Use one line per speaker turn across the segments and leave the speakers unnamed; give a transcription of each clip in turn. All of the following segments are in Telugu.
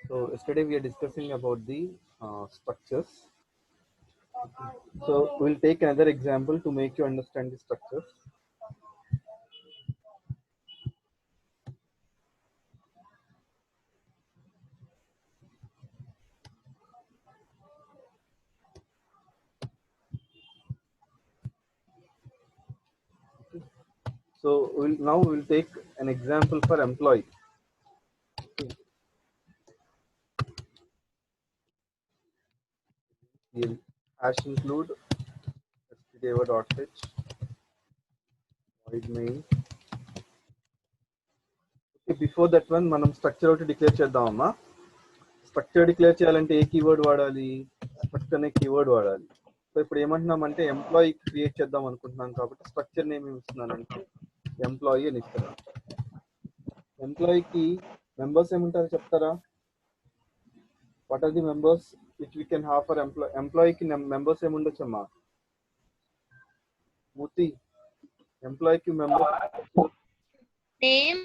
So yesterday we are discussing about the structures. So we'll take another example to make you understand the structures. So we'll take an example for employee. We'll hash include stdio.h void main. Okay, before that one మనం స్ట్రక్చర్ ఒకటి డిక్లేర్ చేద్దామమ్మా. స్ట్రక్చర్ డిక్లేర్ చేయాలంటే ఏ కీవర్డ్ వాడాలి? స్ట్రక్చర్ అనే కీవర్డ్ వాడాలి. సో ఇప్పుడు ఏమంటున్నామంటే ఎంప్లాయీ క్రియేట్ చేద్దాం అనుకుంటున్నాం కాబట్టి స్ట్రక్చర్ నేమ్ ఏమి ఇస్తున్నానంటే ఎంప్లాయీ అని ఇస్తున్నాను. ఎంప్లాయీకి మెంబర్స్ ఏముంటారో చెప్తారా? What are the members which we can have for ఎంప్లాయీకి మెంబర్స్ ఏముండొచ్చమ్మా? మూర్తి, ఎంప్లాయీకి మెంబర్స్
Name,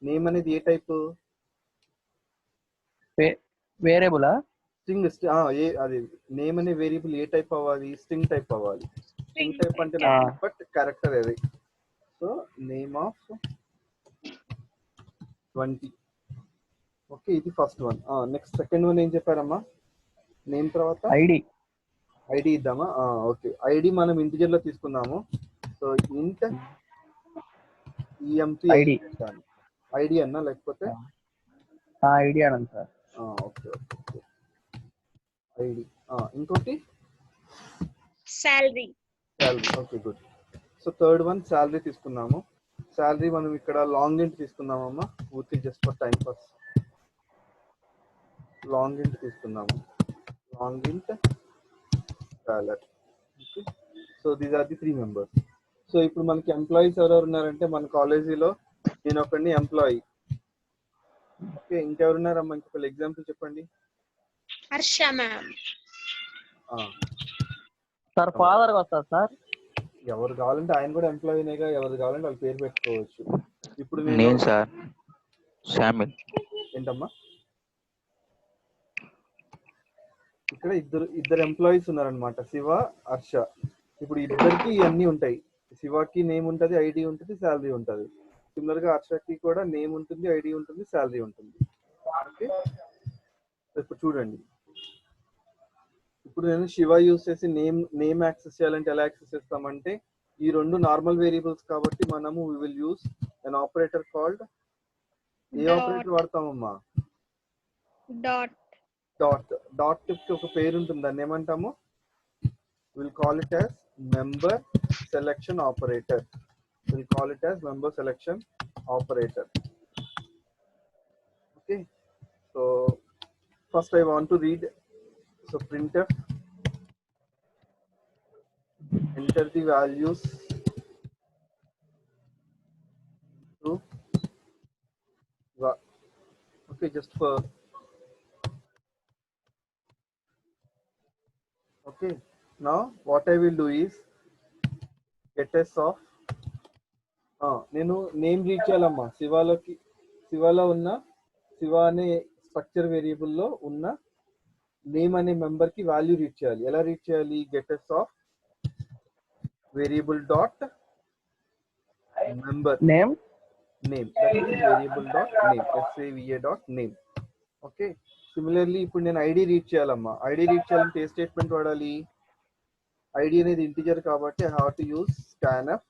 నేమ్ అనేది ఏ టైప్?
Variable
string. అది నేమ్ అనే వేరియబుల్ ఏ టైప్ అవ్వాలి? స్ట్రింగ్ టైప్ అవ్వాలి. స్ట్రింగ్ టైప్ అంటే బట్ క్యారెక్టర్ అది. So name of 20. ఓకే, ఇది first one. Next second one ఏం చెప్పారమ్మా? నేమ్ తర్వాత ఐడి ఇద్దామా? ఓకే, ఐడి మనం ఇంటిజర్ లో తీసుకుందాము. సో ఇంట్ ఈఎంపీ ఐడి అన్నా లేకపోతే
ఐడి అనండి సార్.
Okay okay, ID. ఇంకోటి
salary.
Okay, good. So third one salary తీసుకున్నాము. శాలరీ మనం ఇక్కడ లాంగ్ ఇంట్ తీసుకుందామమ్మా. పూర్తి just for time pass long int తీసుకుందాము. Long int salary. Okay, so these are the 3 members. సో ఇప్పుడు మనకి ఎంప్లాయీస్ ఎవరెవరు ఉన్నారంటే మన కాలేజీలో నేను ఒకరిని ఎంప్లాయీ. ఓకే, ఇంకెవరున్నారమ్మా? ఇంకొక ఎగ్జాంపుల్ చెప్పండి.
Harsha ma'am.
సార్ ఫాదర్ వస్తారు సార్.
ఎవరు కావాలంటే ఆయన కూడా ఎంప్లాయీనేగా, ఎవరు కావాలంటే వాళ్ళ పేరు పెట్టుకోవచ్చు. ఇప్పుడు
నేను సార్ శామిల్.
ఏంటమ్మా? ఇక్కడ ఇద్దరు ఎంప్లాయీస్ ఉన్నారనమాట, శివ, హర్ష. ఇప్పుడు ఇద్దరికి ఇవన్నీ ఉంటాయి. శివకి నేమ్ ఉంటుంది, ఐడి ఉంటుంది, శాలరీ ఉంటుంది. సిమిలర్ గా హర్షకి కూడా నేమ్ ఉంటుంది, ఐడి ఉంటుంది, శాలరీ ఉంటుంది. ఓకే, ఇప్పుడు చూడండి. ఇప్పుడు నేను శివ యూస్ చేసి నేమ్ యాక్సెస్ చేయాలంటే ఎలా యాక్సెస్ చేస్తామంటే ఈ రెండు నార్మల్ వేరియబుల్స్ కాబట్టి మనము we will use an operator called ఏ ఆపరేటర్ వాడతామమ్మా? డాట్ కి ఒక పేరు ఉంటుంది, దాన్ని ఏమంటాము? Will call it as member selection operator. Okay, so first I want to read. So printf, enter the values to okay, just for okay. Now what I will do is get s of నేను నేమ్ రీడ్ చేయాలమ్మా. శివలో ఉన్న శివ అనే స్ట్రక్చర్ వేరియబుల్లో ఉన్న నేమ్ అనే మెంబర్ కి వాల్యూ రీడ్ చేయాలి. ఎలా రీడ్ చేయాలి? Gets of variable dot member name variable dot name SAVA dot name. Okay, similarly ఇప్పుడు నేను ఐడి రీడ్ చేయాలమ్మా. ఐడి రీడ్ చేయాలంటే ఏ స్టేట్మెంట్ వాడాలి? ఐడి అనేది ఇంటిజర్ కాబట్టి I have to use scanf.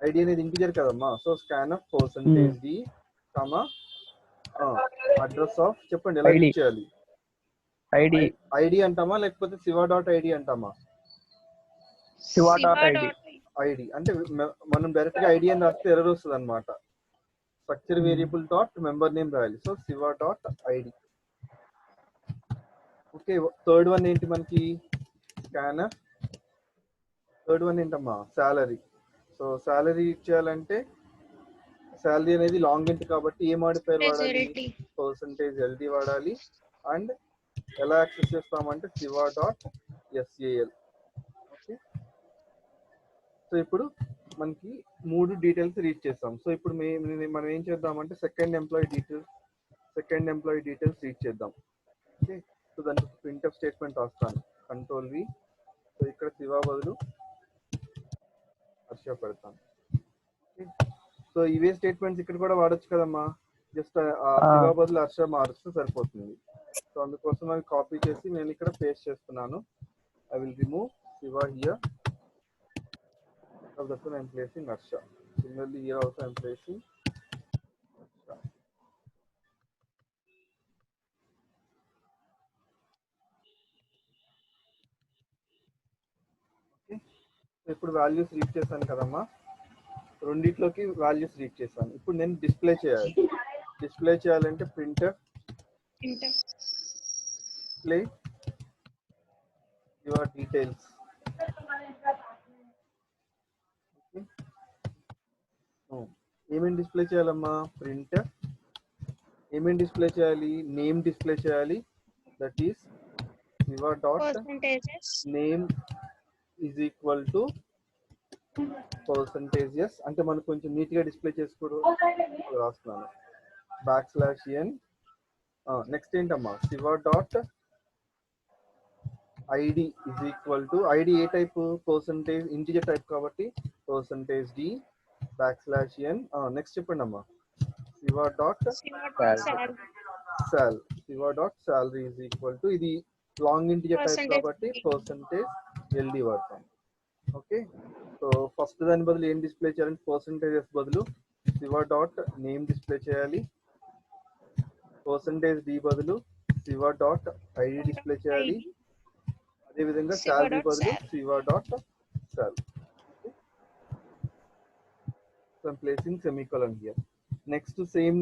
ID అనేది ఇంటిజర్ కదమ్మా, so scanf %d address of. చెప్పండి ఎలా రీడ్ చేయాలి? ఐడి అంటామా లేకపోతే శివ డాట్ ఐడి అంటామా? ఐడి అంటే మనం డైరెక్ట్ గా ఐడి అని రాస్తే ఎర్రర్ వస్తుంది అనమాట. Structure variable dot member name రాయాలి. So Shiva dot ID. Okay, third one ఏంటి మనకి? స్కానర్. థర్డ్ వన్ ఏంటమ్మా? శాలరీ. సో శాలరీ చేయాలంటే శాలరీ అనేది లాంగ్ ఇంట్ కాబట్టి ఏ మాడిఫైర్ వాడాలి? %LD వాడాలి. అండ్ ఎలా యాక్సెస్ చేస్తామంటే Shiva dot SAL. Okay, so ఇప్పుడు మనకి 3 డీటెయిల్స్ రీడ్ చేస్తాం. సో ఇప్పుడు మనం ఏం చేద్దామంటే సెకండ్ ఎంప్లాయీ డీటెయిల్స్ రీడ్ చేద్దాం. ఓకే, సో దానికి ప్రింట్ఎఫ్ స్టేట్మెంట్ రాస్తాను, కంట్రోల్ వి. సో ఇక్కడ శివ బదులు హర్ష పెడతాను. ఓకే, సో ఇవే స్టేట్మెంట్స్ ఇక్కడ కూడా వాడచ్చు కదమ్మా, జస్ట్ శివ బదులు హర్ష మారుస్తే సరిపోతుంది. సో అందుకోసం అవి కాపీ చేసి నేను ఇక్కడ పేస్ట్ చేస్తున్నాను. I will remove Shiva here. Of that one I am placing Harsha. Similarly here also I am placing Harsha. Okay. So ఇప్పుడు వాల్యూస్ రీడ్ చేశాను కదమ్మా, రెండిట్లోకి వాల్యూస్ రీడ్ చేశాను. ఇప్పుడు నేను డిస్ప్లే చేయాలంటే ప్రింటర్ డిస్ప్లే యువర్ డీటెయిల్స్. ఏమేమి డిస్ప్లే చేయాలమ్మా, ప్రింటర్ ఏమేమి డిస్ప్లే చేయాలి, నేమ్ డిస్ప్లే చేయాలి. That is Shiva dot name is equal to percentages. అంటే మనకు కొంచెం నీట్ గా డిస్ప్లే చేసుకోవడం రాస్తున్నాను. \n. నెక్స్ట్ ఏంటమ్మా, Shiva dot ID is equal to, ID A type, percentage integer type కాబట్టి %d \n. నెక్స్ట్ చెప్పండి అమ్మా, Shiva dot salary is equal to, ఇది లాంగ్ ఇంటిజర్ టైప్ కాబట్టి %LD వాడతాం. ఓకే, సో ఫస్ట్ దాని బదులు ఏం డిస్ప్లే చేయాలంటే పర్సంటేజెస్ బదులు శివ డాట్ నేమ్ డిస్ప్లే చేయాలి. %d బదులు శివ డాట్ ఐడి డిస్ప్లే చేయాలి. అదేవిధంగా శాలరీ బదులు Shiva dot salary. So I'm placing semicolon here. Next to same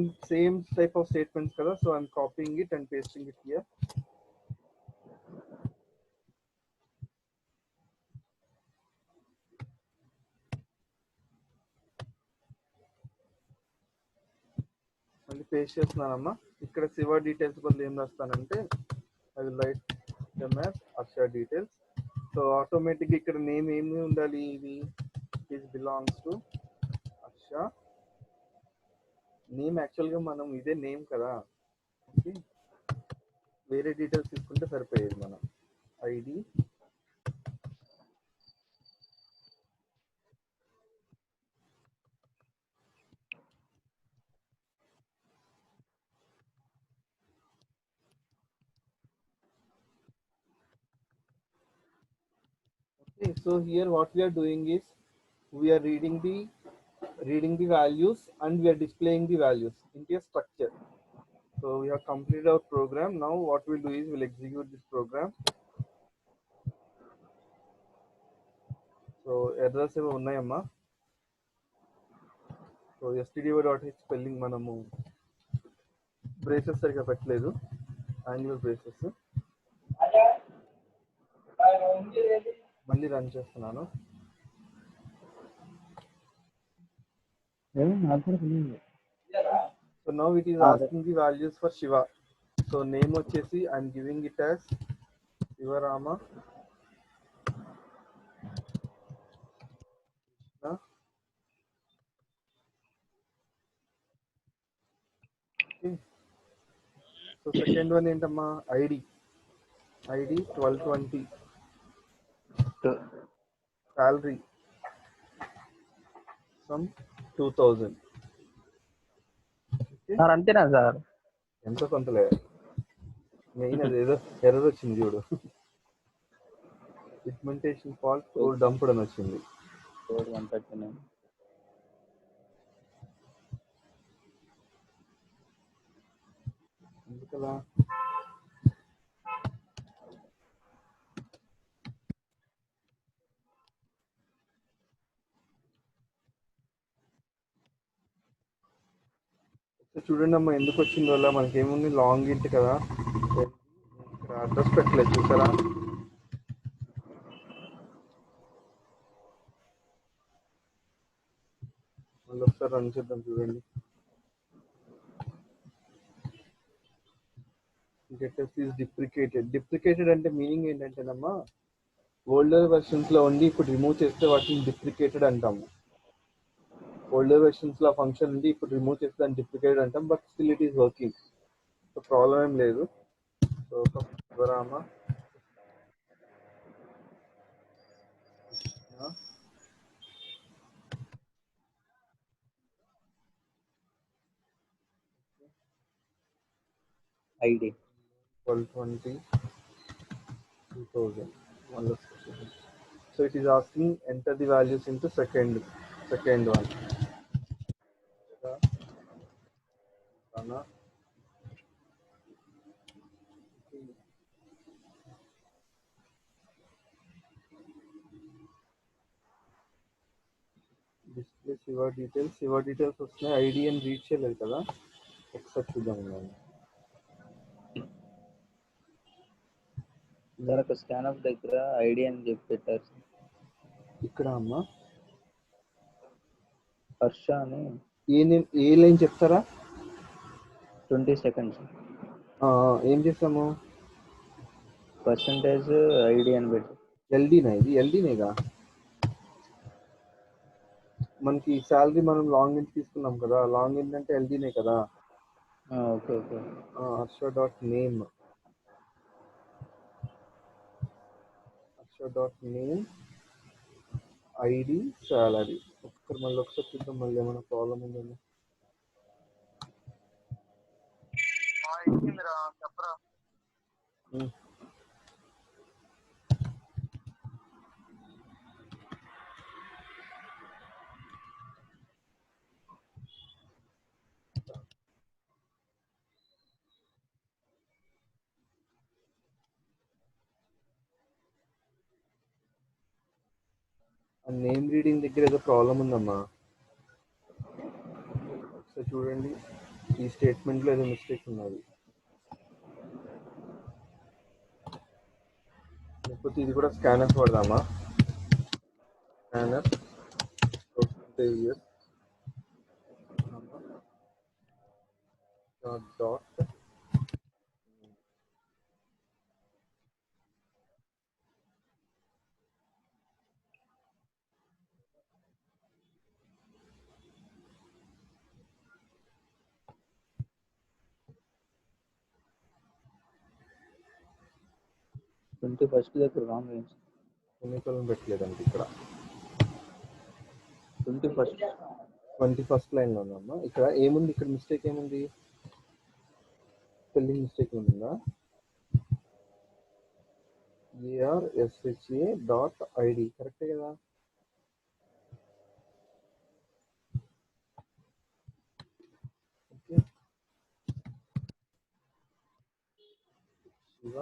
type of statements kada, so I'm copying it and pasting it here. మళ్ళీ పేస్ట్ చేస్తున్నానమ్మా. ఇక్కడ శివ డీటెయిల్స్ బదులు ఏం రాస్తానంటే I will write them as Harsha details. So automatic ఇక్కడ నేమ్ ఏమి ఉండాలి, ఇది బిలాంగ్స్ టు హర్ష. నేమ్ యాక్చువల్గా మనం ఇదే నేమ్ కదా, వేరే డీటెయిల్స్ తీసుకుంటే సరిపోయేది. మనం ID okay. So here what we are doing is we are reading the values and we are displaying the values into a structure. So we have completed our program. Now what we'll do is we'll execute this program. So errors ఏమో ఉన్నాయమ్మా. సో stdio.h స్పెల్లింగ్ మనము బ్రేసెస్ సరిగా పెట్టలేదు, యాంగులర్ బ్రేసెస్. మళ్ళీ రన్ చేస్తున్నాను. So now it is asking the values for Shiva. So name వచ్చేసి I'm giving it as Shivarama. Okay. So second one ఏంటమ్మా, ID 1220. Salary some 2000.
సార్ అంతేనా సార్?
ఎంతో కొంతలే, మెయిన్ అది ఏదో ఎర్రర్ వచ్చింది చూడు, పిగ్మెంటేషన్ ఫాల్ట్ డంప్డ్ అని వచ్చింది. ఎందుకలా? చూడండి అమ్మా ఎందుకు వచ్చిందో అలా. మనకి ఏముంది, లాంగ్ ఇంటి కదా, ఇక్కడ అడ్రస్ పెట్టలేదు చూసారా. మళ్ళీ ఒకసారి రన్ చేద్దాం చూడండి. గెటర్స్ ఈజ్ డిప్రికేటెడ్ అంటే మీనింగ్ ఏంటంటేనమ్మా, ఓల్డర్ వెర్షన్స్ లో ఉండి ఇప్పుడు రిమూవ్ చేస్తే వాటిని డిప్రికేటెడ్ అంటాము. ఓల్డర్ వెర్షన్స్ లో ఫంక్షన్ ఉంది, ఇప్పుడు రిమూవ్ చేస్తే దాన్ని డిప్లికేట్ అంటాం, but still it is working. So problem ఏం లేదు. So Shivarama
ID.
1220 2000. So it is asking enter the values into second one. Display Shiva details వస్తున్నాయి, ఐడి అని రీడ్ చేయలేదు కదా, ఒకసారి చూద్దాం.
సార్ ఒక స్కానర్ దగ్గర ఐడి అని చెప్పి పెట్టారు.
ఇక్కడ అమ్మా
హర్ష అని
ఏ లైన్ చెప్తారా?
20 seconds.
ఏం చేస్తాము?
పర్సంటేజ్ ఐడి అని పెట్టి.
ఎల్డీనా? ఇది ఎల్డీనేగా. మనకి శాలరీ మనం లాంగ్ ఇన్ తీసుకున్నాం కదా, లాంగ్ ఇన్ అంటే ఎల్డీనే కదా.
Okay okay.
Harsha name ID salary. మళ్ళీ ఒకసారి చూద్దాం, మళ్ళీ ఏమైనా ప్రాబ్లం ఉందేమో.
చెప్పరా.
నేమ్ రీడింగ్ దగ్గర ఏదో ప్రాబ్లం ఉందమ్మా, ఒకసారి చూడండి. ఈ స్టేట్మెంట్ లో ఏదో మిస్టేక్ ఉన్నది, లేకపోతే ఇది కూడా స్కానర్ వాడదామా? స్కానర్ డాట్
21st దగ్గర రాంగ్ అయింది.
సెమీకోలన్ పెట్టలేదండి ఇక్కడ.
21st
లైన్ లో ఉందమ్మా. ఇక్కడ ఏముంది? ఇక్కడ మిస్టేక్ ఏముంది? స్పెల్లింగ్ మిస్టేక్ ఉందా? ARSHA.ID కరెక్టే కదా? ఓకే. శివ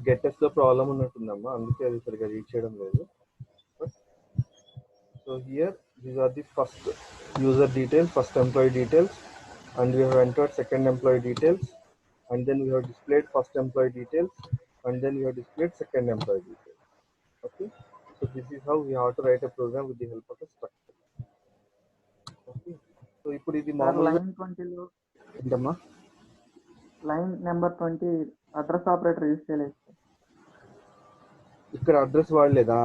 గెటెస్ లో ప్రాబ్లం ఉన్నట్టుందమ్మా, అందుకే అది సరిగా రీడ్ చేయడం లేదు. So here these are the first user details, first employee details, and we have entered second employee details, and then we have displayed first employee details, and then we have displayed second employee details. Okay, so this is how we have to write a program with the help of a structure. Okay, so ఇప్పుడు ఇది మామూలుగా
లైన్ 20లో
ఏంటమ్మా?
Line number 20 address operator use చేయలేదు.
ఇక్కడ అడ్రస్ వాడలేదా?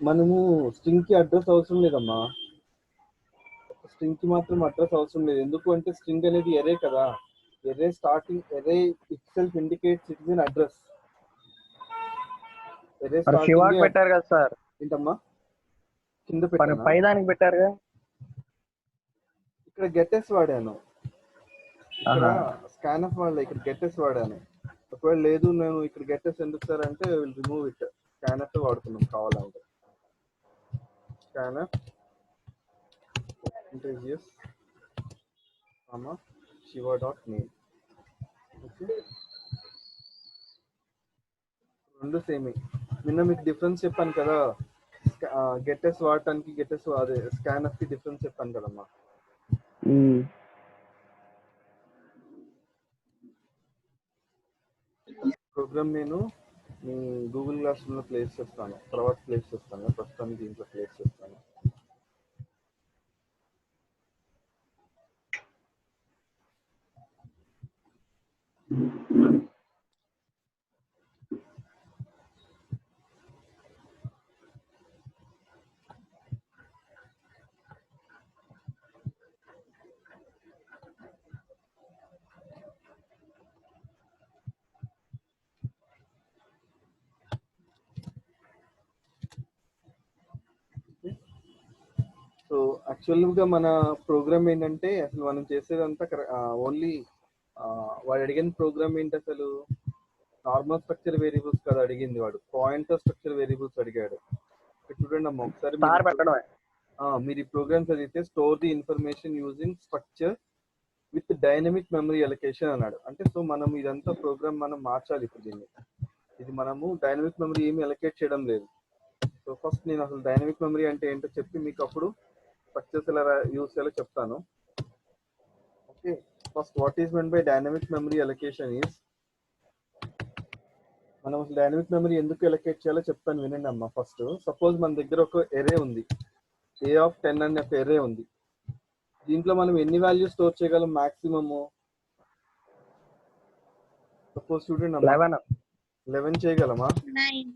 మనము స్ట్రింగ్ కి అడ్రస్ అవసరం లేదమ్మా, స్ట్రింగ్ కి మాత్రం అడ్రస్ అవసరం లేదు. ఎందుకు అంటే స్ట్రింగ్ అనేది ఎరే కదా, array starting array itself indicates it is an address. Array
శివాకి పెట్టారు కదా సార్.
ఏంటమ్మా కింద పెట్టాను?
పై దానికి పెట్టారుగా.
ఇక్కడ గెటెస్ వాడాను, ఇక్కడ స్కానఫ్ వాడలే, ఇక్కడ గెటెస్ వాడాను. ఒకవేళ లేదు నేను ఇక్కడ గెటెస్ ఎందుకు సార్ అంటే విల్ రిమూవ్ ఇట్, స్కానఫ్ వాడుతున్నాం కావాలంటే. Scanf Shiva.name. ఓకే, రెండు సేమ్. నిన్న మీకు డిఫరెన్స్ చెప్పాను కదా, గెటెస్ వాడటానికి గెటెస్ అదే స్కానఫ్ కి డిఫరెన్స్ చెప్పాను కదమ్మా. ప్రోగ్రామ్ నేను మీ గూగుల్ క్లాస్ రూమ్లో ప్లేస్ చేస్తాను, తర్వాత ప్లేస్ చేస్తాను, ప్రస్తుతానికి దీంట్లో ప్లేస్ చేస్తాను. సో యాక్చువల్గా మన ప్రోగ్రామ్ ఏంటంటే అసలు మనం చేసేదంతా ఓన్లీ వాడు అడిగిన ప్రోగ్రామ్ ఏంటి అసలు నార్మల్ స్ట్రక్చర్ వేరియబుల్స్ కదా అడిగింది, వాడు పాయింటర్ స్ట్రక్చర్ వేరియబుల్స్ అడిగాడు. ఇక్కడ చూడండి అమ్మ ఒకసారి మీరు ఈ ప్రోగ్రామ్ చదివితే store the information using structure with dynamic memory allocation అన్నాడు. అంటే సో మనం ఇదంతా ప్రోగ్రామ్ మనం మార్చాలి. ఇప్పుడు దీన్ని ఇది మనము డైనమిక్ మెమరీ ఏమి అలొకేట్ చేయడం లేదు. సో ఫస్ట్ నేను అసలు డైనమిక్ మెమరీ అంటే ఏంటో చెప్పి మీకు అప్పుడు స్ట్రక్చర్స్ ఎలా యూస్ చేయాలో చెప్తాను. Okay, first what is men by dynamic memory allocation is, మనం అసలు డైనమిక్ మెమరీ ఎందుకు అలొకేట్ చేయాలో చెప్తాను వినండి అమ్మ. ఫస్ట్ సపోజ్ మన దగ్గర ఒక ఎరే ఉంది, A10 అనే ఒక ఎరే ఉంది. దీంట్లో మనం ఎన్ని వాల్యూస్ స్టోర్ చేయగలం మాక్సిమము? సపోజ్ చూడండి అమ్మ 11 చేయగలమా?
9.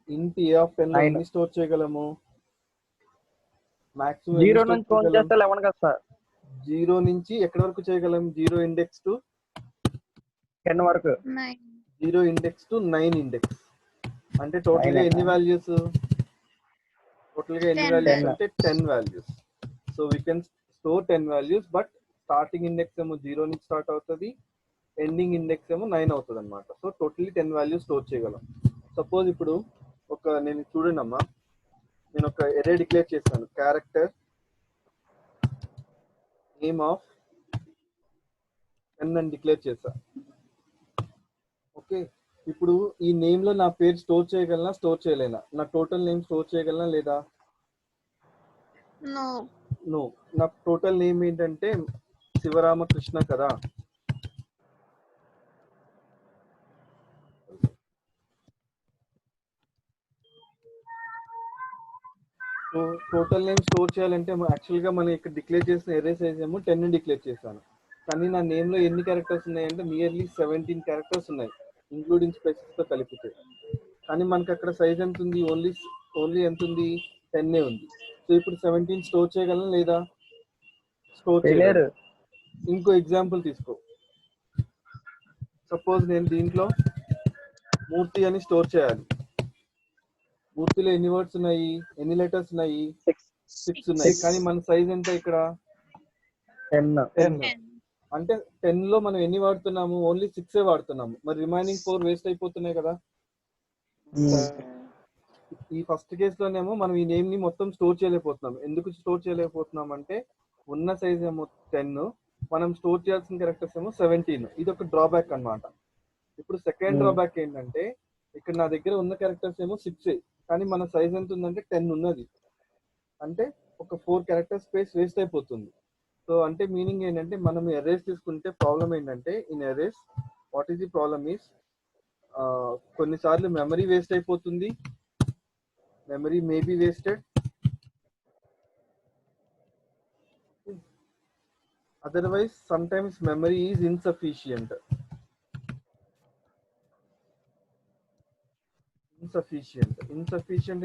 ఇంటి A10 లో ఎన్ని స్టోర్ చేయగలము మాక్సిమం?
0 నుంచి కౌంట్ చేస్తే 11 కదా సార్.
0 నుంచి ఎక్కడి వరకు చేయగలం? 0 ఇండెక్స్ టు
10 వరకు.
9.
0 ఇండెక్స్ టు 9 ఇండెక్స్. అంటే టోటల్ గా ఎన్ని వాల్యూస్? టోటల్ గా ఎన్ని
10
వాల్యూస్ అంటే 10 values. So we can store 10 values, but starting index ఏమో 0 నుంచి స్టార్ట్ అవుతుంది, ఎండింగ్ ఇండెక్స్ ఏమో 9 అవుతుంది అనమాట. సో టోటల్లీ 10 వాల్యూస్ స్టోర్ చేయగలం. సపోజ్ ఇప్పుడు నేను చూడండి అమ్మా, నేను ఒక ఎరే డిక్లేర్ చేశాను, క్యారెక్టర్ నేమ్ ఆఫ్ 10 అని డిక్లేర్ చేశా. ఓకే, ఇప్పుడు ఈ నేమ్ లో నా పేరు స్టోర్ చేయగలనా, స్టోర్ చేయలేనా? నా టోటల్ నేమ్ స్టోర్ చేయగలనా లేదా?
No.
నో. నా టోటల్ నేమ్ ఏంటంటే శివరామకృష్ణ కదా. సో టోటల్ నేమ్ స్టోర్ చేయాలంటే యాక్చువల్గా మనం ఇక్కడ డిక్లేర్ చేసిన ఎరే సైజ్ ఏమో 10 డిక్లేర్ చేశాను, కానీ నా నేమ్ లో ఎన్ని క్యారెక్టర్స్ ఉన్నాయంటే నియర్లీ 17 క్యారెక్టర్స్ ఉన్నాయి, ఇంక్లూడింగ్ స్పేసెస్ తో కలిపితే. కానీ మనకి అక్కడ సైజ్ ఎంత ఉంది? ఓన్లీ ఎంత ఉంది? 10 ఉంది. సో ఇప్పుడు 17 స్టోర్ చేయగలను లేదా? స్టోర్ చేయలేరు. ఇంకో ఎగ్జాంపుల్ తీసుకో. సపోజ్ నేను దీంట్లో మూర్తి అని స్టోర్ చేయాలి. మూర్తిలో ఎన్ని వర్డ్స్ ఉన్నాయి, ఎన్ని లెటర్స్ ఉన్నాయి? 6 ఉన్నాయి. కానీ మన సైజ్ ఎంత ఇక్కడ? 10. అంటే 10 లో మనం ఎన్ని వాడుతున్నాము? ఓన్లీ 6 వాడుతున్నాము. మరి రిమైనింగ్ 4 వేస్ట్ అయిపోతున్నాయి కదా. ఈ ఫస్ట్ కేస్ లోనేమో మనం ఈ నేమ్ ని మొత్తం స్టోర్ చేయలేకపోతున్నాం. ఎందుకు స్టోర్ చేయలేకపోతున్నాం అంటే ఉన్న సైజ్ ఏమో 10, మనం స్టోర్ చేయాల్సిన క్యారెక్టర్స్ ఏమో 17. ఇది ఒక డ్రాబ్యాక్ అన్నమాట. ఇప్పుడు సెకండ్ డ్రాబ్యాక్ ఏంటంటే ఇక్కడ నా దగ్గర ఉన్న క్యారెక్టర్స్ ఏమో 6, కానీ మన సైజ్ ఎంత ఉందంటే 10 ఉన్నది. అంటే ఒక 4 క్యారెక్టర్ స్పేస్ వేస్ట్ అయిపోతుంది. సో అంటే మీనింగ్ ఏంటంటే మనం ఎరేస్ తీసుకుంటే ప్రాబ్లం ఏంటంటే in erase what is the problem is కొన్నిసార్లు మెమరీ వేస్ట్ అయిపోతుంది, memory may be wasted, otherwise sometimes memory is insufficient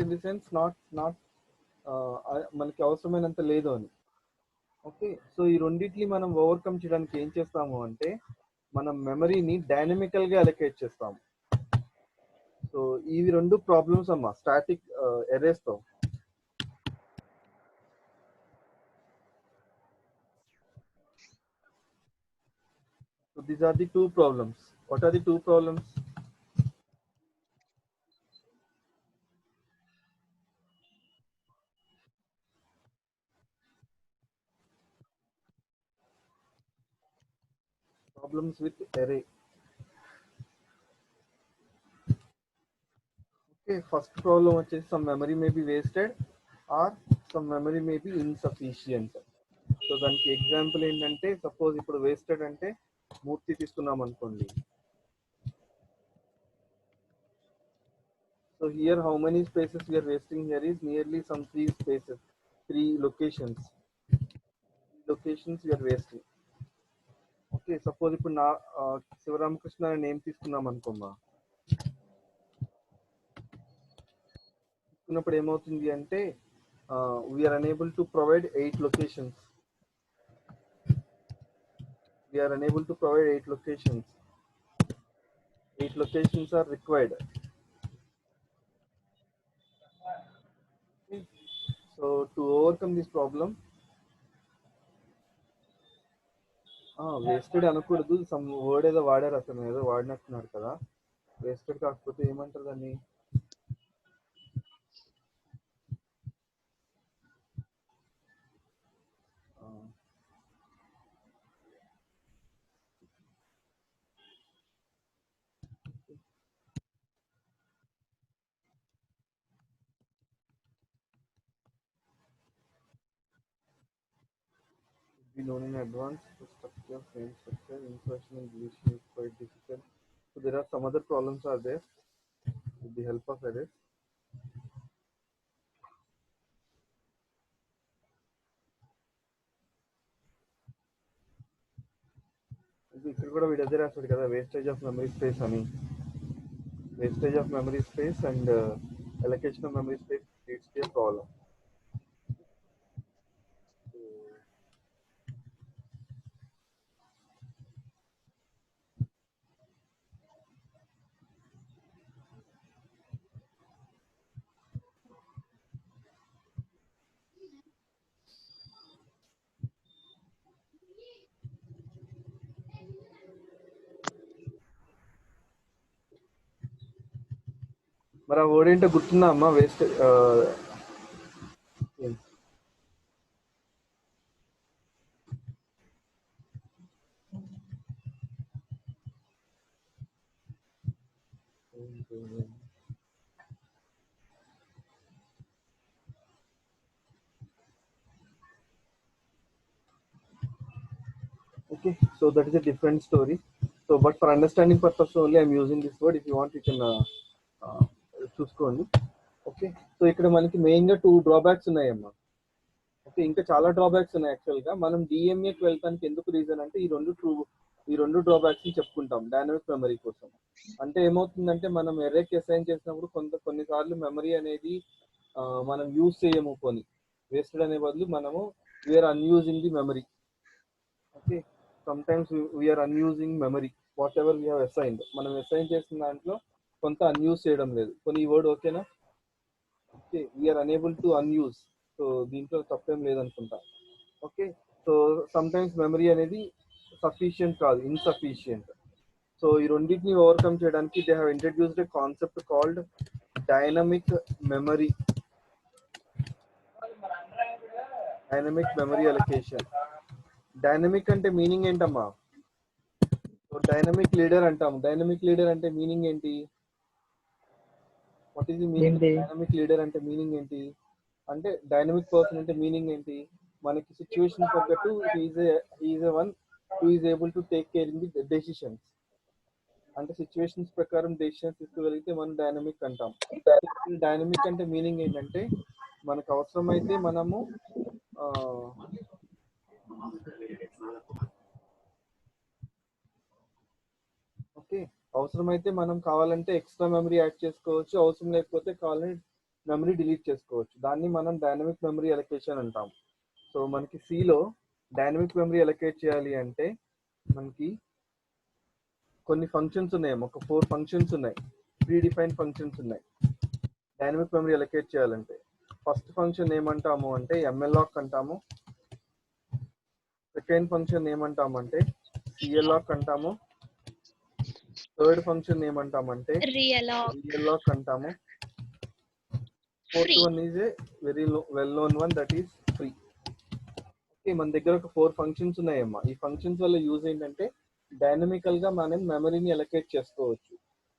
in the sense not మనకి అవసరమైనంత లేదు అని. ఓకే, సో ఈ రెండింటిని మనం ఓవర్కమ్ చేయడానికి ఏం చేస్తాము అంటే మనం మెమరీని డైనమికల్ గా అలొకేట్ చేస్తాము. సో ఇవి రెండు ప్రాబ్లమ్స్ అమ్మా స్టాటిక్ ఎరేస్ తో. So these are the two problems. What are the two problems? Problems with array. Okay, first problem which is some memory may be wasted or some memory may be insufficient. So దానికి ఎగ్జాంపుల్ ఏంటంటే సపోజ్ ఇప్పుడు వేస్టెడ్ అంటే మూర్తి తీసుకున్నాం అనుకోండి. So here how many spaces we are wasting here is nearly some 3 spaces, 3 locations. Locations we are wasting. Okay, suppose ఇప్పుడు నా శివరామకృష్ణ అనే నేమ్ తీసుకున్నాం అనుకోమా. తీసుకున్నప్పుడు ఏమవుతుంది అంటే we are unable to provide 8 locations. We are unable to provide 8 locations. 8 locations are required. Okay. So to overcome this problem, wasted అనకూడదు, సమ్ వర్డ్ ఏదో వాడారు, అతను ఏదో వాడినట్టున్నారు కదా. వేస్టెడ్ కాకపోతే ఏమంటారు దాన్ని? Be known in advance. The structure, same structure, insertion and deletion is quite difficult. So there are some other problems are there with the help of arrays. ఇక్కడ కూడా వీడు అదే రాస్తాడు కదా, వేస్టేజ్ ఆఫ్ మెమరీ స్పేస్ అని. Wastage of memory space and allocation of memory space leads to a problem. మరి ఆ వర్డ్ ఏంటో గుర్తుందా అమ్మా? Waste okay, so that is a different story. So but for understanding purpose only I'm using this word. If you want you can చూసుకోండి. ఓకే, సో ఇక్కడ మనకి మెయిన్ గా 2 డ్రాబ్యాక్స్ ఉన్నాయమ్మా. ఓకే, ఇంకా చాలా డ్రాబ్యాక్స్ ఉన్నాయి. యాక్చువల్ గా మనం డిఎంఏకి వెళ్తానికి ఎందుకు రీజన్ అంటే ఈ రెండు డ్రాబ్యాక్స్ ని చెప్పుకుంటాం డైనమిక్ మెమరీ కోసం. అంటే ఏమవుతుందంటే మనం ఎర్రేకి అసైన్ చేసినప్పుడు కొన్నిసార్లు మెమరీ అనేది మనం యూజ్ చేయము, వేస్టెడ్ అనే బదులు మనము we are unusing the memory. Okay, sometimes we are unusing memory whatever we have assigned. మనం అసైన్ చేసిన దాంట్లో కొంత అన్యూజ్ చేయడం లేదు. కొన్ని ఈ వర్డ్ ఓకేనా? Okay, we are unable to unuse. So దీంట్లో తప్పేం లేదనుకుంటా. ఓకే, సో సమ్టైమ్స్ మెమరీ అనేది సఫిషియంట్ కాదు, ఇన్సఫిషియంట్. సో ఈ రెండింటిని ఓవర్కమ్ చేయడానికి they have introduced a concept called dynamic memory. Dynamic memory allocation. Dynamic అంటే మీనింగ్ ఏంటమ్మా? డైనమిక్ లీడర్ అంటాము. డైనమిక్ లీడర్ అంటే మీనింగ్ ఏంటి? What is the meaning? Dynamic leader అంటే మీనింగ్ ఏంటి? అంటే డైనమిక్ పర్సన్ అంటే మీనింగ్ ఏంటి? మనకి సిచ్యువేషన్ తగ్గట్టు he is a one who is able to take care in the decisions. అంటే సిచ్యువేషన్స్ ప్రకారం డెసిషన్స్ తీసుకోగలిగితే మనం డైనమిక్ అంటాం. డైనమిక్ అంటే మీనింగ్ ఏంటంటే మనకు అవసరమైతే మనము ఓకే, అవసరమైతే మనం కావాలంటే ఎక్స్ట్రా మెమరీ యాడ్ చేసుకోవచ్చు, అవసరం లేకపోతే కావాలంటే మెమరీ డిలీట్ చేసుకోవచ్చు. దాన్ని మనం డైనమిక్ మెమరీ అలొకేషన్ అంటాం. సో మనకి సిలో డైనమిక్ మెమరీ అలొకేట్ చేయాలి అంటే మనకి కొన్ని ఫంక్షన్స్ ఉన్నాయి, ఒక 4 ఫంక్షన్స్ ఉన్నాయి, ప్రీ డిఫైన్డ్ ఫంక్షన్స్ ఉన్నాయి డైనమిక్ మెమరీ అలొకేట్ చేయాలంటే. ఫస్ట్ ఫంక్షన్ ఏమంటాము అంటే ఎంఎల్లాక్ అంటాము. సెకండ్ ఫంక్షన్ ఏమంటాము అంటే సిఎల్లాక్ అంటాము. థర్డ్ ఫంక్షన్ ఏమంటామంటే రియల్లాక్ అంటాము. Fourth one is a very well known one, that is free. Okay, మన దగ్గర ఒక 4 ఫంక్షన్స్ ఉన్నాయమ్మా. ఈ ఫంక్షన్స్ వల్ల యూజ్ ఏంటంటే డైనమికల్ గా మనం మెమరీని అలొకేట్ చేసుకోవచ్చు.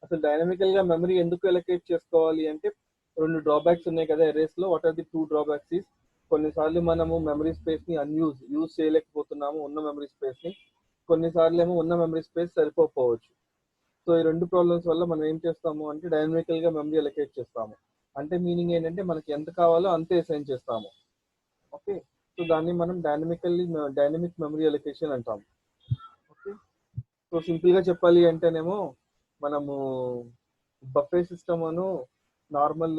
అసలు డైనమికల్ గా మెమరీ ఎందుకు అలొకేట్ చేసుకోవాలి అంటే 2 డ్రాబ్యాక్స్ ఉన్నాయి కదా ఎరేస్ లో. What are the 2 drawbacks is, కొన్నిసార్లు మనము మెమరీ స్పేస్ ని యూజ్ చేయలేకపోతున్నాము ఉన్న మెమరీ స్పేస్ ని. కొన్నిసార్లు ఏమో ఉన్న మెమరీ స్పేస్ సరిపోవచ్చు. సో ఈ రెండు ప్రాబ్లమ్స్ వల్ల మనం ఏం చేస్తాము అంటే డైనమికల్ గా మెమరీ అలొకేట్ చేస్తాము. అంటే మీనింగ్ ఏంటంటే మనకి ఎంత కావాలో అంతే అసైన్ చేస్తాము. ఓకే, సో దాన్ని మనం డైనమిక్ మెమరీ అలొకేషన్ అంటాము. ఓకే, సో సింపుల్ గా చెప్పాలి అంటేనేమో మనము బఫే సిస్టమ్ అను నార్మల్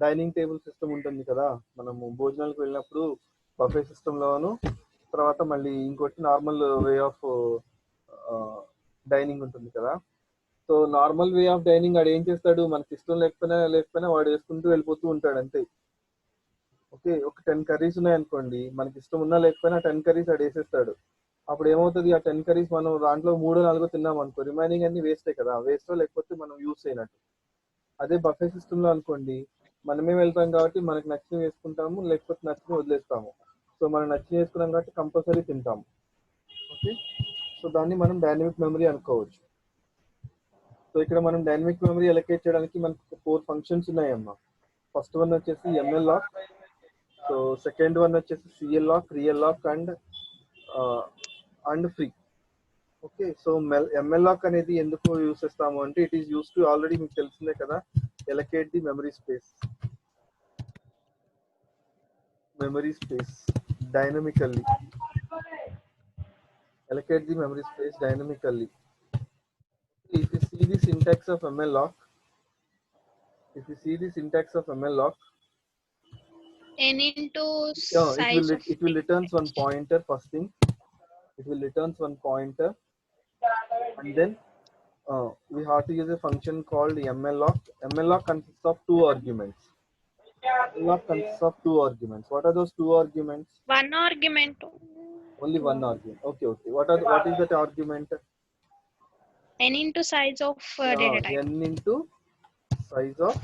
డైనింగ్ టేబుల్ సిస్టమ్ ఉంటుంది కదా, మనము భోజనాలకు వెళ్ళినప్పుడు బఫే సిస్టమ్ లోను, తర్వాత మళ్ళీ ఇంకోటి నార్మల్ వే ఆఫ్ డైనింగ్ ఉంటుంది కదా. So normal way of dining వాడు ఏం చేస్తాడు, మనకి ఇష్టం లేకపోయినా వాడు వేసుకుంటూ వెళ్ళిపోతూ ఉంటాడు అంతే. ఓకే, ఒక 10 కర్రీస్ ఉన్నాయనుకోండి, మనకి ఇష్టం ఉన్నా లేకపోయినా 10 కర్రీస్ వాడు వేసేస్తాడు. అప్పుడు ఏమవుతుంది, ఆ 10 కర్రీస్ మనం దాంట్లో 3-4 తిన్నాం అనుకో, రిమైనింగ్ అన్ని వేస్టే కదా, వేస్టో లేకపోతే మనం యూస్ చేయనట్టు. అదే బఫే సిస్టమ్ లో అనుకోండి, మనమే వెళ్తాం కాబట్టి మనకు నచ్చిన వేసుకుంటాము, లేకపోతే నచ్చిన వదిలేస్తాము. సో మనం నచ్చిన వేసుకున్నాం కాబట్టి కంపల్సరీ తింటాము. ఓకే, సో దాన్ని మనం డైనమిక్ మెమరీ అనుకోవచ్చు. సో ఇక్కడ మనం డైనమిక్ మెమరీ అలొకేట్ చేయడానికి మనకు 4 ఫంక్షన్స్ ఉన్నాయమ్మా. ఫస్ట్ వన్ వచ్చేసి malloc, so second one వచ్చేసి calloc, realloc and free. Okay, so malloc అనేది ఎందుకు యూస్ చేస్తాము అంటే it is use to, already మీకు తెలిసిందే కదా, allocate the memory space dynamically. Allocate the memory space dynamically. If you see the syntax of ML lock,
n into
yeah,
size of
it will returns one pointer. First thing, it will returns one pointer, and then we have to use a function called ML lock. ML lock consists of 2 arguments. What are those 2 arguments?
one argument.
Only one argument. Okay. What is that argument?
N into size of data type.
N into size of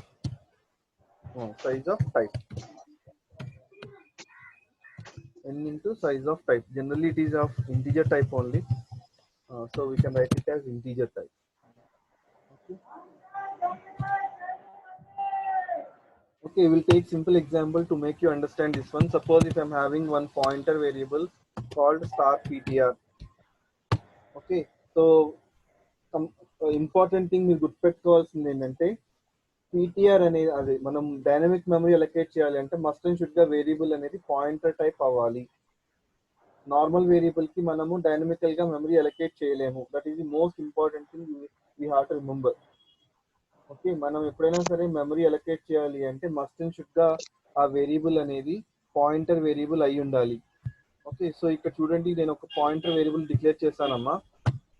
type. N into size of type. Generally, it is of integer type only. So we can write it as integer type. Okay, we'll take simple example to make you understand this one. Suppose if I'm having one pointer variable called star ptr. Okay, so important thing మీరు గుర్తుపెట్టుకోవాల్సింది ఏంటంటే, పీటీఆర్ అనేది అది మనం డైనమిక్ మెమరీ అలొకేట్ చేయాలి అంటే మస్ట్ అండ్ షుడ్ గా వేరియబుల్ అనేది పాయింటర్ టైప్ అవ్వాలి. నార్మల్ వేరియబుల్ కి మనము డైనమికల్ గా మెమరీ అలొకేట్ చేయలేము. That is the most important thing we have to remember. Okay, మనం ఎప్పుడైనా సరే మెమరీ అలొకేట్ చేయాలి అంటే మస్ట్ అండ్ షుడ్ గా ఆ వేరియబుల్ అనేది పాయింటర్ వేరియబుల్ అయి ఉండాలి. ఓకే, సో ఇక్కడ చూడండి, నేను ఒక పాయింటర్ వేరియబుల్ డిక్లేర్ చేశానమ్మా.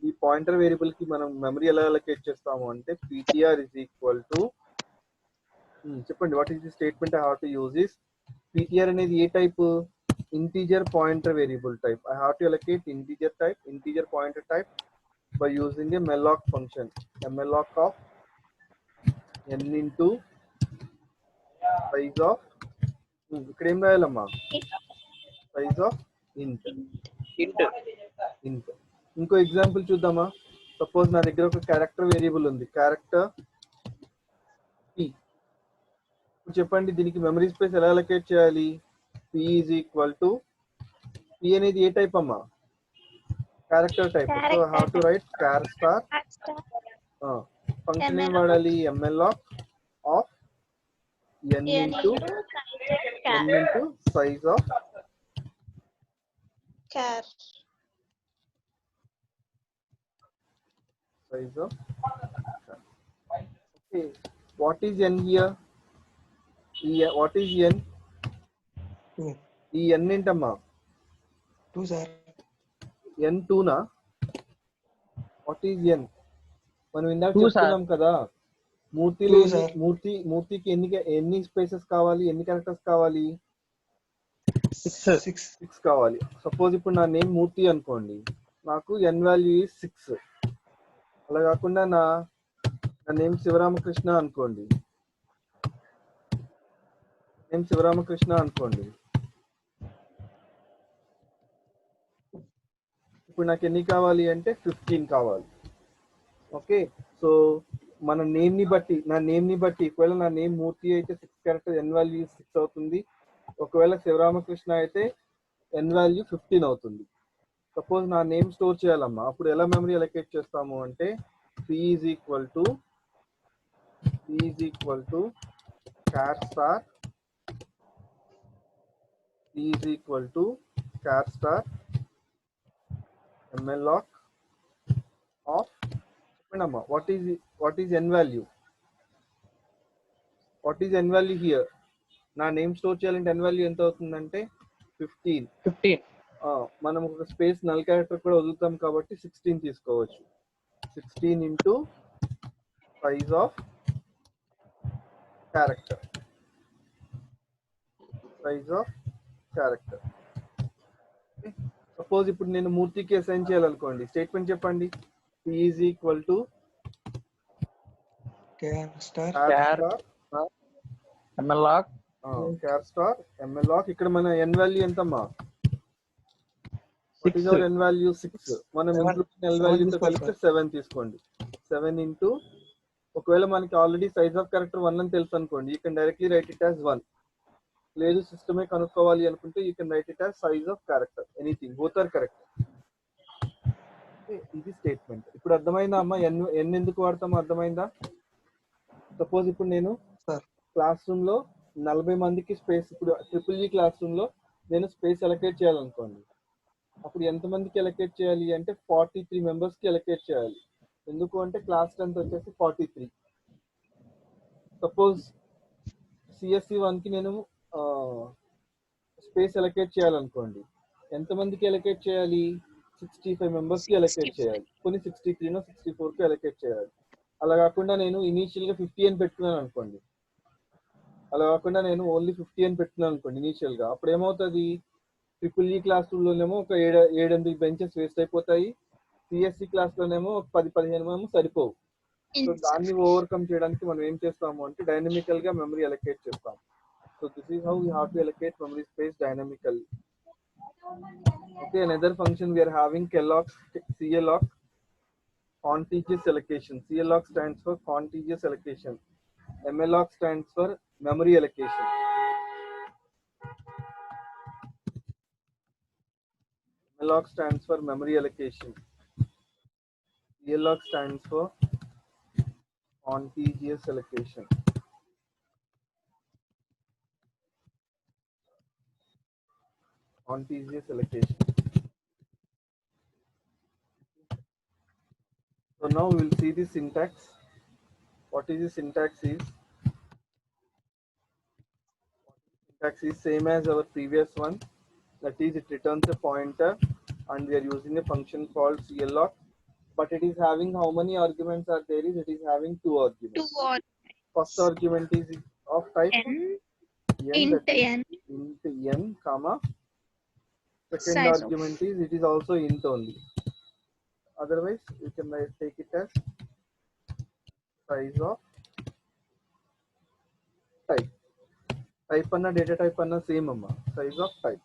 ఈ పాయింటర్ వేరియబుల్ కి మనం మెమరీ ఎలా అలొకేట్ చేస్తాము అంటే ptr is equal to, చెప్పండి, what is the statement I have to use is, ptr అనేది ఏ type, integer pointer variable type. I have to allocate integer pointer type by using a malloc function, malloc of n into size of, ఇక్కడ ఏం రాయాలమ్మా, size of int. ఇంకో ఎగ్జాంపుల్ చూద్దామా. సపోజ్ నా దగ్గర ఒక క్యారెక్టర్ వేరియబుల్ ఉంది, క్యారెక్టర్ p. చెప్పండి దీనికి మెమరీ స్పేస్ ఎలా అలొకేట్ చేయాలి. p is equal to, p అనేది ఏ టైప్ అమ్మా, character type. So I have to right char star. Function ఏం వాడాలి, mloc of n into size of
char.
Okay, what is n here? What is n? ఈ n ఏంటమ్మా,
2 sir.
n 2 నా? What is n? మనం ఇందాక చెప్తున్నాం కదా, మూర్తికి ఎన్ని స్పేసెస్ కావాలి, ఎన్ని క్యారెక్టర్స్ కావాలి, 6 కావాలి. సపోజ్ ఇప్పుడు నా నేమ్ మూర్తి అనుకోండి, నాకు n వాల్యూ ఈజ్ 6. అలా కాకుండా నా నేమ్ శివరామకృష్ణ అనుకోండి, ఇప్పుడు నాకు ఎన్ని కావాలి అంటే 15 కావాలి. ఓకే, సో మన నేమ్ ని బట్టి, ఒకవేళ నా నేమ్ మూర్తి అయితే 6 క్యారెక్టర్, n వాల్యూ 6 అవుతుంది. ఒకవేళ శివరామకృష్ణ అయితే n వాల్యూ 15 అవుతుంది. సపోజ్ నా నేమ్ స్టోర్ చేయాలమ్మా, అప్పుడు ఎలా మెమరీ అలొకేట్ చేస్తాము అంటే p is equal to char star p is equal to char star mloc of చెప్పండమ్మా what is n value, what is n value here? నా నేమ్ స్టోర్ చేయాలంటే n value ఎంత అవుతుందంటే 15.
15.
మనం ఒక స్పేస్ నల్ క్యారెక్టర్ కూడా వదులుతాం కాబట్టి 16 తీసుకోవచ్చు. 16 into size of character, suppose ఇప్పుడు నేను మూర్తికి అసైన్ చేయాలనుకోండి, స్టేట్మెంట్ చెప్పండి. p is equal to
Char star
mloc
char star mloc. ఇక్కడ మన n వాల్యూ ఎంతమ్మా? What is our n value? 6. మనం ఇంక్లూడింగ్ n value తో కలిపితే 7 తీసుకోండి. 7 ఇంటూ, ఒకవేళ మనకి ఆల్రెడీ సైజ్ ఆఫ్ క్యారెక్టర్ 1 అని తెలుసు అనుకోండి, you can directly write it as 1. లేదు సిస్టమే కనుక్కోవాలి అనుకుంటే you can write it as size of character, anything, both are correct. ఇది స్టేట్మెంట్. ఇప్పుడు అర్థమైందా అమ్మా ఎన్ ఎందుకు వాడతామో అర్థమైందా? సపోజ్ ఇప్పుడు నేను క్లాస్ రూమ్ లో 40 మందికి స్పేస్, ఇప్పుడు ట్రిపుల్ క్లాస్ రూమ్ లో నేను స్పేస్ అలొకేట్ చేయాలనుకోండి, అప్పుడు ఎంతమందికి అలొకేట్ చేయాలి అంటే 43 మెంబర్స్ కి అలొకేట్ చేయాలి. ఎందుకు అంటే క్లాస్ స్ట్రెంత్ వచ్చేసి 43. సపోజ్ సిఎస్సి 1 కి నేను స్పేస్ అలొకేట్ చేయాలనుకోండి, ఎంతమందికి అలొకేట్ చేయాలి? 65 మెంబర్స్ కి అలొకేట్ చేయాలి. కొన్ని 63నో 64 కి అలొకేట్ చేయాలి. అలా కాకుండా నేను ఇనీషియల్ గా 50 అని పెట్టుకున్నాను అనుకోండి, ఓన్లీ 50 అని పెట్టుకున్నాను అనుకోండి ఇనీషియల్ గా, అప్పుడు ఏమవుతుంది? ట్రిపుల్ ఈ క్లాస్ లోనేమో ఒక 7-8 బెంచెస్ వేస్ట్ అయిపోతాయి. సిఎస్సి క్లాస్ లోనేమో 10-15 సరిపోవు. సో దాన్ని ఓవర్కమ్ చేయడానికి మనం ఏం చేస్తాము అంటే డైనమికల్ గా మెమరీ అలొకేట్ చేస్తాం. So this is how we have to allocate memory space dynamically. Okay, another function we are having CLOC contiguous allocation. CLOC stands for contiguous allocation. MLOC stands for memory allocation. MLOC stands for memory allocation. CLOC stands for contiguous allocation. Contiguous allocation. So now we will see the syntax. What is the syntax is? Syntax is same as our previous one. That is, it returns a pointer and we are using a function called CLOC. But it is having how many arguments are there? It is having 2 arguments.
2 or
First argument is of type
n,
n,
int
that is
n,
int n, comma. Second
size of.
argument is it is also int only. Otherwise, you can take it as size of type. Type anna data type anna same amma. Size of type.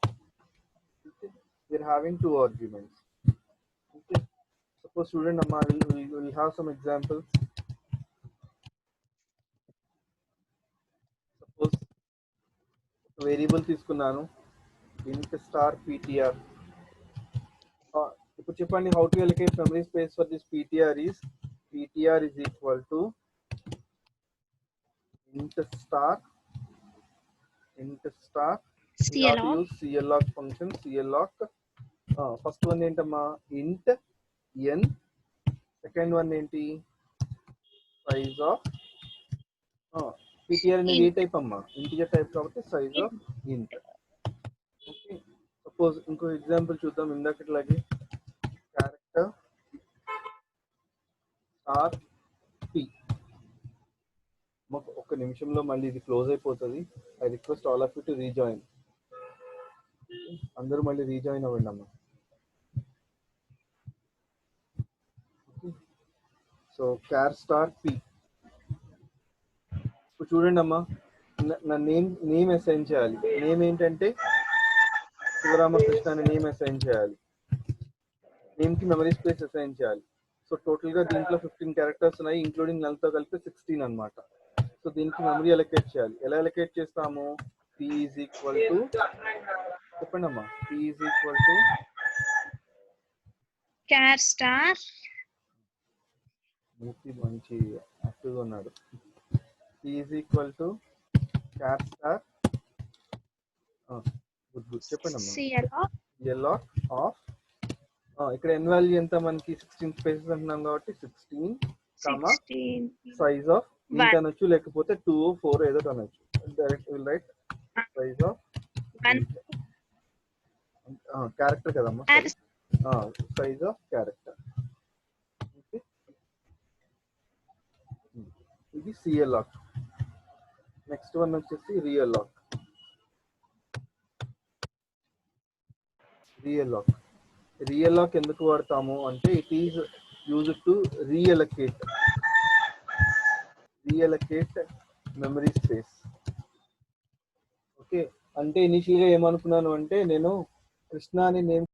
Okay. We are having 2 arguments. Okay. Suppose student amma will have some examples. Suppose variable తీసుకున్నాను int star ptr. ఇప్పుడు చెప్పండి, how to allocate memory space for this ptr is equal to int star we have to
CLOC.
use CLOC function. CLOC first one ఏంటమ్మా int n, second one ఏంటి size of ptr అనేది ఏ టైప్ అమ్మా? ఇంటిజర్ టైప్ కాబట్టి size of int. Okay, suppose ఇంకో ఎగ్జాంపుల్ చూద్దాం. ఇందాకట్లాగే క్యారెక్టర్ స్టార్ p. ఒక నిమిషంలో మళ్ళీ ఇది క్లోజ్ అయిపోతుంది. I request all of you to rejoin. అందరూ మళ్ళీ రీజాయిన్ అవ్వండి అమ్మా. So క్యార్ star p. ఇప్పుడు చూడండి అమ్మా, నా నేమ్ అసైన్ చేయాలి. నేమ్ ఏంటంటే శివరామకృష్ణ అనే నేమ్ అసైన్ చేయాలి. నేమ్ కి మెమరీ స్పేస్ అసైన్ చేయాలి. సో టోటల్ గా దీంట్లో 15 క్యారెక్టర్స్ ఉన్నాయి, ఇంక్లూడింగ్ నల్ తో కలిపి 16 అన్నమాట. సో దీనికి మెమరీ అలొకేట్ చేయాలి. ఎలా అలొకేట్ చేస్తాము? p is equal to, చెప్పండి అమ్మా, p is equal to
char star
మూర్తి మంచి యాక్టివ్గా ఉన్నాడు. Is equal to cap star good good చెప్పండి అమ్మా.
CLOC
CLOC ఆఫ్ ఇక్కడ ఎన్ వాల్యూ ఎంత మనకి 16 స్పేసెస్ అంటున్నాం కాబట్టి 16 కామా
16
సైజ్ ఆఫ్ ఇంత అనొచ్చు లేకపోతే 2 4 ఏదో అనొచ్చు. Direct will write size of character కదమ్మా, సైజ్ ఆఫ్ క్యారెక్టర్. ఇది సిఎల్ఆక్. నెక్స్ట్ వన్ వచ్చేసి రియల్ లాక్. రియల్ లాక్ ఎందుకు వాడతాము అంటే it is used to reallocate memory space. Okay, అంటే ఇనిషియల్గా ఏమనుకున్నాను అంటే నేను కృష్ణ అని నేమ్